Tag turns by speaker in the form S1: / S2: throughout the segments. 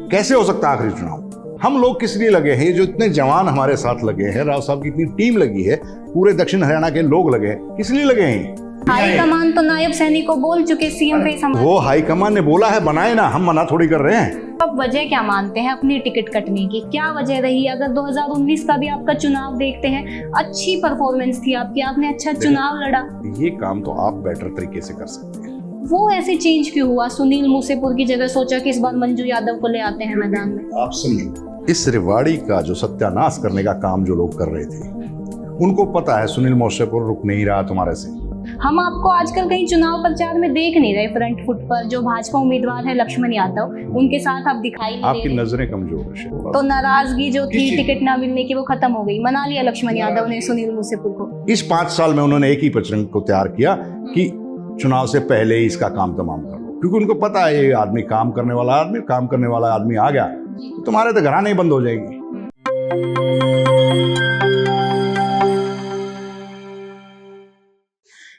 S1: कैसे हो सकता है आखिरी चुनाव? हम लोग किस लिए लगे हैं? ये जो इतने जवान हमारे साथ लगे हैं, राव साहब की इतनी टीम लगी है, पूरे दक्षिण हरियाणा के लोग लगे हैं, किस लिए लगे हैं?
S2: हाईकमान तो नायब सैनी को बोल चुके सीएम फेस हमारे।
S1: वो हाईकमान ने बोला है, बनाए ना, हम मना थोड़ी कर रहे हैं।
S2: अब वजह क्या मानते हैं अपनी टिकट कटने की? क्या वजह रही? अगर 2019 का भी आपका चुनाव देखते हैं, अच्छी परफॉर्मेंस थी आपकी, आपने अच्छा चुनाव लड़ा।
S1: ये काम तो आप बेटर तरीके से कर सकते हैं।
S2: वो ऐसे चेंज क्यों हुआ? सुनील मूसेपुर की जगह सोचा कि इस बार मंजू यादव को ले आते हैं मैदान में।
S1: आप समझो, इस रेवाड़ी का जो सत्यानाश करने का काम जो लोग कर रहे थे, उनको पता है सुनील मूसेपुर रुक नहीं रहा तुम्हारे से।
S2: हम आपको आजकल कहीं चुनाव प्रचार में देख नहीं रहे फ्रंट फुट पर। जो भाजपा उम्मीदवार है लक्ष्मण यादव, उनके साथ आप दिखाई नहीं दे
S1: आपकी
S2: रहे।
S1: नजरें कमजोर है।
S2: तो नाराजगी जो थी टिकट ना मिलने की, वो खत्म हो गई। मना लिया लक्ष्मण यादव ने सुनील मूसेपुर को।
S1: इस 5 साल में उन्होंने एक ही पचरंग को तैयार किया कि चुनाव से पहले ही इसका काम तमाम कर लो, क्योंकि उनको पता है ये आदमी काम करने वाला आदमी आ गया तो तुम्हारे तो घराने ही बंद हो जाएंगी।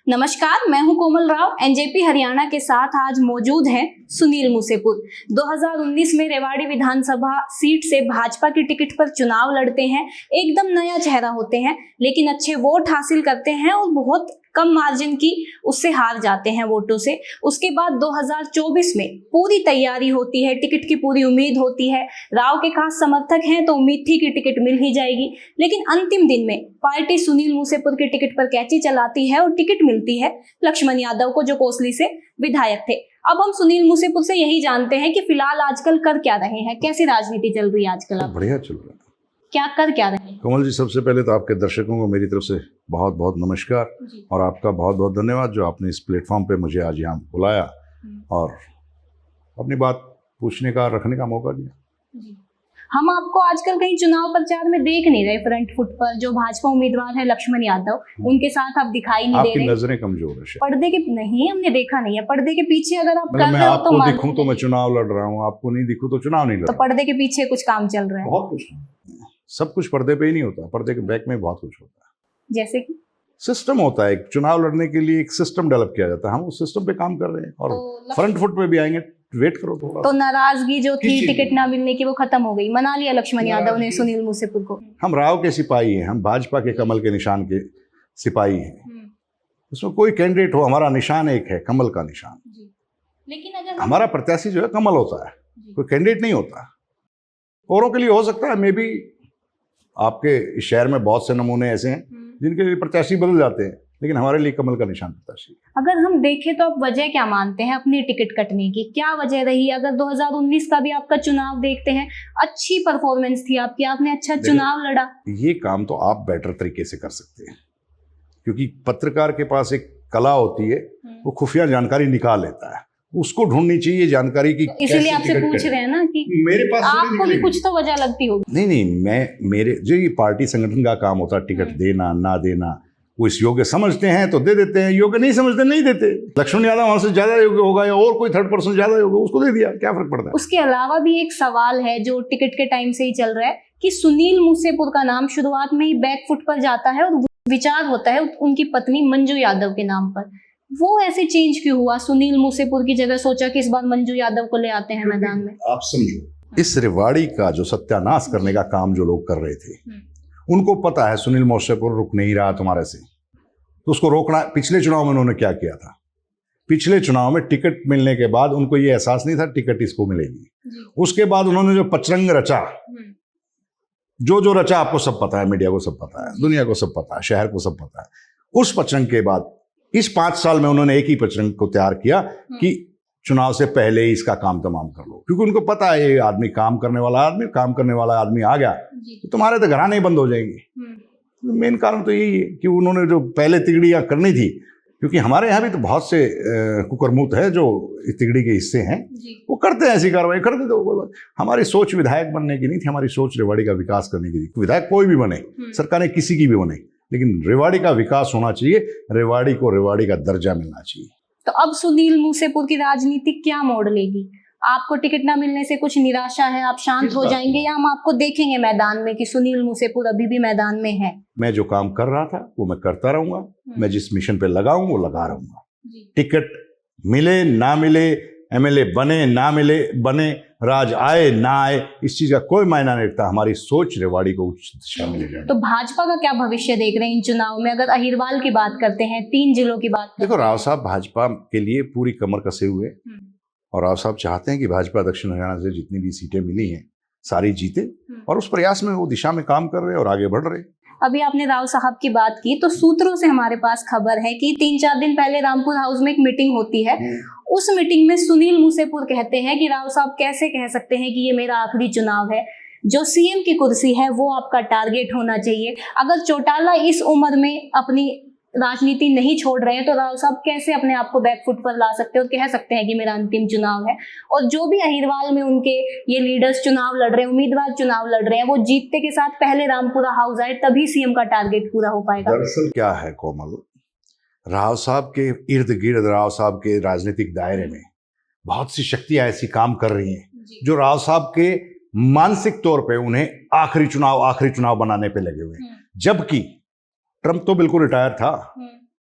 S2: नमस्कार, मैं हूं कोमल राव। एनजेपी हरियाणा के साथ आज मौजूद हैं सुनील मूसेपुर। 2019 में रेवाड़ी विधानसभा सीट से भाजपा की टिकट पर चुनाव लड़ते हैं। एकदम नया चेहरा होते हैं, लेकिन अच्छे वोट हासिल करते हैं और बहुत कम मार्जिन की उससे हार जाते हैं वोटों से। उसके बाद 2024 में पूरी तैयारी होती है, टिकट की पूरी उम्मीद होती है। राव के खास समर्थक हैं तो उम्मीद थी कि टिकट मिल ही जाएगी, लेकिन अंतिम दिन में पार्टी सुनील मूसेपुर के टिकट पर कैची चलाती है और टिकट मिलती है लक्ष्मण यादव को, जो कोसली से विधायक थे। अब हम सुनील मूसेपुर से यही जानते हैं कि फिलहाल आजकल कर क्या रहे हैं, कैसी राजनीति चल रही है आजकल? आप
S1: बढ़िया चल रहा है।
S2: क्या कर क्या रहे हैं?
S1: कमल जी, सबसे पहले तो आपके दर्शकों को मेरी तरफ से बहुत बहुत नमस्कार और आपका बहुत बहुत धन्यवाद जो आपने इस प्लेटफॉर्म पे मुझे आज यहाँ बुलाया और अपनी बात पूछने का, रखने का मौका दिया।
S2: हम आपको आजकल कहीं चुनाव प्रचार में देख नहीं रहे फ्रंट फुट पर। जो भाजपा उम्मीदवार है लक्ष्मण यादव, उनके साथ आप दिखाई नहीं दे
S1: आपकी
S2: रहे।
S1: नजरें कमजोर है।
S2: पर्दे के नहीं, हमने देखा नहीं है। पर्दे के पीछे अगर आप कर
S1: मैं
S2: रहे हो
S1: आपको
S2: तो
S1: दिखूं तो मैं चुनाव लड़ रहा हूँ, आपको नहीं दिखूं तो चुनाव नहीं लड़
S2: तो
S1: रहा।
S2: पर्दे के पीछे कुछ काम चल रहा है।
S1: बहुत कुछ, सब कुछ पर्दे पे ही नहीं होता, पर्दे के बैक में बहुत कुछ होता है।
S2: जैसे कि
S1: सिस्टम होता है, एक चुनाव लड़ने के लिए एक सिस्टम डेवलप किया जाता है। हम उस सिस्टम पे काम कर रहे हैं और
S2: तो
S1: फ्रंट फुट पे भी आएंगे, वेट करो थोड़ा।
S2: तो नाराजगी जो थी टिकट ना मिलने की, वो खत्म हो गई। मना लिया लक्ष्मण यादव ने सुनील मूसेपुर को।
S1: हम राव के सिपाही हैं, हम भाजपा के कमल के निशान के सिपाही हैं। उसमें कोई कैंडिडेट हो, हमारा निशान एक है, कमल का निशान।
S2: लेकिन अगर
S1: हमारा प्रत्याशी जो है कमल होता है, कोई कैंडिडेट नहीं होता। औरों के लिए हो सकता है, मे बी आपके इस शहर में बहुत से नमूने ऐसे हैं जिनके लिए प्रत्याशी बदल जाते हैं, लेकिन हमारे लिए कमल का निशान प्रत्याशी।
S2: अगर हम देखें तो आप वजह क्या मानते हैं अपनी टिकट कटने की? क्या वजह रही? अगर 2019 का भी आपका चुनाव देखते हैं, अच्छी परफॉर्मेंस थी आपकी, आपने अच्छा चुनाव लड़ा।
S1: ये काम तो आप बेटर तरीके से कर सकते हैं, क्योंकि पत्रकार के पास एक कला होती है, वो खुफिया जानकारी निकाल लेता है, उसको ढूंढनी चाहिए जानकारी की।
S2: इसीलिए आपसे पूछ रहे हैं ना कि
S1: मेरे पास
S2: आपको भी कुछ तो वजह लगती होगी।
S1: नहीं, मेरे जो ये पार्टी संगठन का काम होता है, टिकट देना ना देना, वो इस योग्य समझते हैं तो दे देते हैं, योग्य नहीं समझते नहीं देते। लक्ष्मण यादव हमसे ज्यादा योग्य होगा या और कोई थर्ड पर्सन ज्यादा योग्य, उसको दे दिया, क्या फर्क पड़ता है?
S2: उसके अलावा भी एक सवाल है जो टिकट के टाइम से ही चल रहा है कि सुनील मूसेपुर का नाम शुरुआत में ही बैक फुट पर जाता है और विचार होता है उनकी पत्नी मंजू यादव के नाम पर। वो ऐसे चेंज क्यों हुआ? सुनील मूसेपुर की जगह सोचा कि इस बार मंजू यादव को ले आते हैं मैदान में।
S1: आप समझो, इस रेवाड़ी का जो सत्यानाश करने का काम जो लोग कर रहे थे, उनको पता है सुनील मूसेपुर रुक नहीं रहा तुम्हारे से, तो उसको रोकना। पिछले चुनाव में उन्होंने क्या किया था? पिछले चुनाव में टिकट मिलने के बाद उनको ये एहसास नहीं था टिकट इसको मिलेगी। उसके बाद उन्होंने जो पचरंग रचा, जो रचा आपको सब पता है, मीडिया को सब पता है, दुनिया को सब पता है, शहर को सब पता है। उस पचरंग के बाद इस 5 साल में उन्होंने एक ही पचरंग को तैयार किया कि चुनाव से पहले ही इसका काम तमाम कर लो, क्योंकि उनको पता है ये आदमी काम करने वाला आदमी आ गया तो तुम्हारे तो घराने ही बंद हो जाएंगी। मेन कारण तो यही है कि उन्होंने जो पहले तिगड़ियां करनी थी, क्योंकि हमारे यहाँ भी तो बहुत से कुकरमुत है जो इस तिगड़ी के हिस्से हैं, वो करते हैं ऐसी कार्रवाई, करते तो। हमारी सोच विधायक बनने की नहीं थी, हमारी सोच रेवाड़ी का विकास करने की थी। विधायक कोई भी बने, सरकारें किसी की भी बने, लेकिन रेवाड़ी का विकास होना चाहिए, रेवाड़ी को रेवाड़ी का दर्जा मिलना चाहिए।
S2: तो अब सुनील मूसेपुर की राजनीति क्या मोड़ लेगी? आपको टिकट ना मिलने से कुछ निराशा है, आप शांत हो जाएंगे, या हम आपको देखेंगे मैदान में कि सुनील मूसेपुर अभी भी मैदान में है?
S1: मैं जो काम कर रहा था वो मैं करता रहूंगा, मैं जिस मिशन पे लगा हूं वो लगा रहूंगा। टिकट मिले ना मिले, एमएलए बने ना मिले बने, राज आए ना आए, इस चीज का कोई मायना नहीं रखता। हमारी सोच रेवाड़ी को उच्च दिशा में ले जाए।
S2: तो भाजपा का क्या भविष्य देख रहे हैं इन चुनाव में? अगर अहिरवाल की बात करते हैं, 3 जिलों की बात
S1: देखो, राव साहब भाजपा के लिए पूरी कमर कसे हुए,
S2: हम्म,
S1: और राव साहब चाहते हैं कि भाजपा दक्षिण हरियाणा से जितनी भी सीटें मिली हैं सारी जीते, और उस प्रयास में वो दिशा में काम कर रहे हैं और आगे बढ़ रहे हैं।
S2: अभी आपने राव साहब की बात की, तो सूत्रों से हमारे पास खबर है कि 3-4 दिन पहले रामपुर हाउस में एक मीटिंग होती है। उस मीटिंग में सुनील मूसेपुर कहते हैं कि राव साहब कैसे कह सकते हैं कि ये मेरा आखिरी चुनाव है, जो सीएम की कुर्सी है वो आपका टारगेट होना चाहिए। अगर चौटाला इस उम्र में अपनी राजनीति नहीं छोड़ रहे हैं तो राव साहब कैसे अपने आप को बैकफुट पर ला सकते हैं और कह सकते हैं कि मेरा अंतिम चुनाव है? और जो भी अहिरवाल में उनके ये लीडर्स चुनाव लड़ रहे हैं, उम्मीदवार चुनाव लड़ रहे हैं, वो जीतने के साथ पहले रामपुरा हाउस आए, तभी सीएम का टारगेट पूरा हो पाएगा।
S1: दरअसल क्या है कोमल, राव साहब के इर्द गिर्द, राव साहब के राजनीतिक दायरे में बहुत सी शक्तियां ऐसी काम कर रही हैं जो राव साहब के मानसिक तौर पे उन्हें आखिरी चुनाव बनाने पे लगे हुए हैं। जबकि ट्रंप तो बिल्कुल रिटायर था,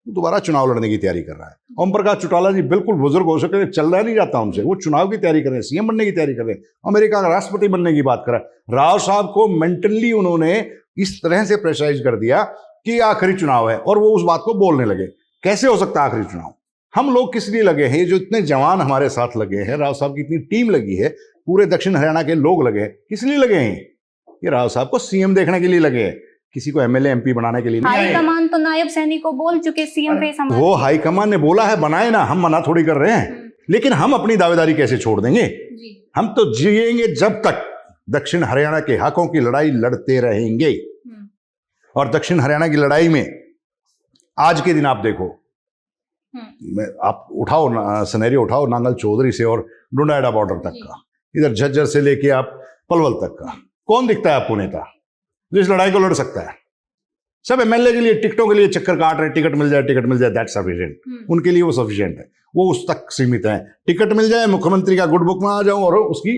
S1: दोबारा चुनाव लड़ने की तैयारी कर रहा है। ओम प्रकाश चौटाला जी बिल्कुल बुजुर्ग हो सके, चल रहा नहीं जाता उनसे, वो चुनाव की तैयारी कर रहे हैं, सीएम बनने की तैयारी कर रहे हैं, अमेरिका का राष्ट्रपति बनने की बात कर रहा है। राव साहब को मेंटली उन्होंने इस तरह से प्रेशराइज कर दिया कि आखिरी चुनाव है, और वो उस बात को बोलने लगे। कैसे हो सकता है आखिरी चुनाव? हम लोग किस लिए लगे हैं? जो इतने जवान हमारे साथ लगे हैं, राव साहब की इतनी टीम लगी है, पूरे दक्षिण हरियाणा के लोग लगे हैं, किस लिए लगे हैं? ये राव साहब को सीएम देखने के लिए लगे हैं, किसी को एमएलए एमपी बनाने के लिए नहीं।
S2: हाईकमान तो नायब सैनी को बोल चुके सीएम फेस हमारे।
S1: वो हाईकमान ने बोला है, बनाए ना, हम मना थोड़ी कर रहे हैं, लेकिन हम अपनी दावेदारी कैसे छोड़ देंगे? हम तो जिएंगे जब तक दक्षिण हरियाणा के हकों की लड़ाई लड़ते रहेंगे। और दक्षिण हरियाणा की लड़ाई में आज के दिन आप देखो, आप उठाओ सिनेरियो उठाओ नांगल चौधरी से और डुंडाइडा बॉर्डर तक का, इधर झज्जर से लेके आप पलवल तक का, कौन दिखता है आपको नेता जो इस लड़ाई को लड़ सकता है? सब एमएलए के लिए टिकटों के लिए चक्कर काट रहे, टिकट मिल जाए दैट सफिशिएंट, उनके लिए वो सफिशिएंट है, वो उस तक सीमित है। टिकट मिल जाए, मुख्यमंत्री का गुड बुक में आ जाऊं और उसकी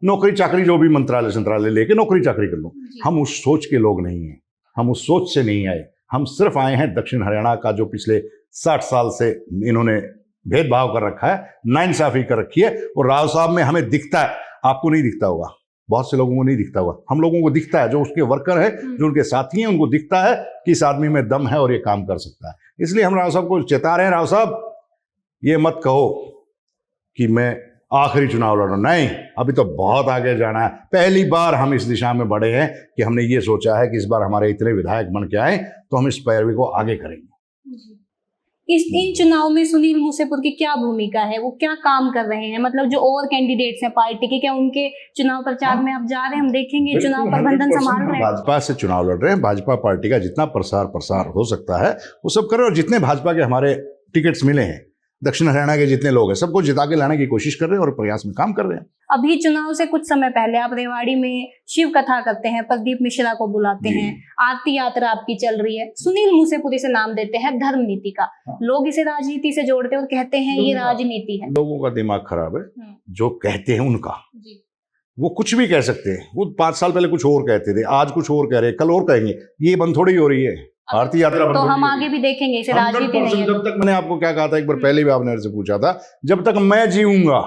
S1: नौकरी चाकरी जो भी मंत्रालय लेके नौकरी चाकरी कर लूं। हम उस सोच के लोग नहीं हैं, हम उस सोच से नहीं आए। हम सिर्फ आए हैं दक्षिण हरियाणा का जो पिछले 60 साल से इन्होंने भेदभाव कर रखा है, नाइंसाफी कर रखी है, और राव साहब में हमें दिखता है। आपको नहीं दिखता होगा, बहुत से लोगों को नहीं दिखता होगा, हम लोगों को दिखता है, जो उसके वर्कर है, जो उनके साथी हैं, उनको दिखता है कि इस आदमी में दम है और ये काम कर सकता है। इसलिए हम राव साहब को चेता रहे हैं, राव साहब ये मत कहो कि मैं आखिरी चुनाव लड़ रहा हूं, नहीं, अभी तो बहुत आगे जाना है। पहली बार हम इस दिशा में बढ़े हैं कि हमने ये सोचा है कि इस बार हमारे इतने विधायक बन के आए तो हम इस पैरवी को आगे करेंगे।
S2: इन चुनाव में सुनील मूसेपुर की क्या भूमिका है? वो क्या काम कर रहे हैं? मतलब जो और कैंडिडेट्स हैं पार्टी के, क्या उनके चुनाव प्रचार में आप जा रहे हैं? हम देखेंगे चुनाव प्रबंधन संभाल रहे हैं,
S1: भाजपा से चुनाव लड़ रहे हैं, भाजपा पार्टी का जितना प्रसार हो सकता है वो सब कर रहे हैं, और जितने भाजपा के हमारे टिकट्स मिले हैं, दक्षिण हरियाणा के जितने लोग हैं, सबको जिता के लाने की कोशिश कर रहे हैं और प्रयास में काम कर रहे हैं।
S2: अभी चुनाव से कुछ समय पहले आप रेवाड़ी में शिव कथा करते हैं, प्रदीप मिश्रा को बुलाते हैं, आरती यात्रा आपकी चल रही है, सुनील मूसेपुरी से नाम देते हैं धर्म नीति का। लोग इसे राजनीति से जोड़ते हैं और कहते हैं ये राजनीति है।
S1: लोगों का दिमाग खराब है, जो कहते हैं उनका, वो कुछ भी कह सकते हैं। वो 5 साल पहले कुछ और कहते थे, आज कुछ और कह रहे हैं, कल और कहेंगे। ये बंद थोड़ी हो रही है आरती यात्रा,
S2: तो हम आगे भी देखेंगे, इसे राजनीति नहीं है।
S1: जब तक, मैंने आपको क्या कहा था एक बार पहले भी, आपने मेरे से पूछा था, जब तक मैं जीऊंगा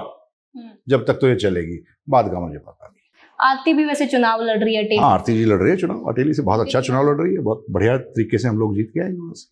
S1: जब तक तो ये चलेगी, बात का मुझे पता नहीं।
S2: आरती भी वैसे चुनाव लड़ रही है अटेली।
S1: हाँ, आरती जी लड़ रही है चुनाव, अटेली से बहुत अच्छा चुनाव लड़ रही है, बहुत बढ़िया तरीके से हम लोग जीत के आए वहां से।